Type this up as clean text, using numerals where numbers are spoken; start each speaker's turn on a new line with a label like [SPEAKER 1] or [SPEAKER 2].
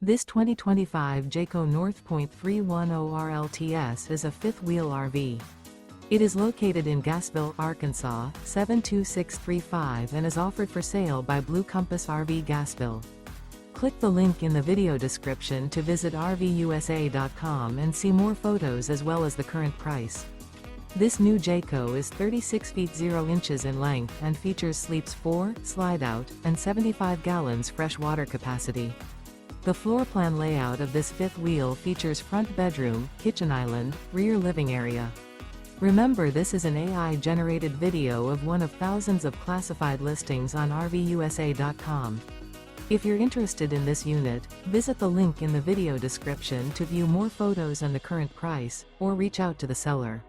[SPEAKER 1] This 2025 Jayco North Point 310RLTS is a fifth-wheel RV. It is located in Gassville, Arkansas, 72635 and is offered for sale by Blue Compass RV Gassville. Click the link in the video description to visit RVUSA.com and see more photos as well as the current price. This new Jayco is 36 feet 0 inches in length and features sleeps 4, Slideout, and 75 gallons fresh water capacity. The floor plan layout of this fifth wheel features front bedroom, kitchen island, rear living area. Remember, this is an AI-generated video of one of thousands of classified listings on RVUSA.com. If you're interested in this unit, visit the link in the video description to view more photos and the current price, or reach out to the seller.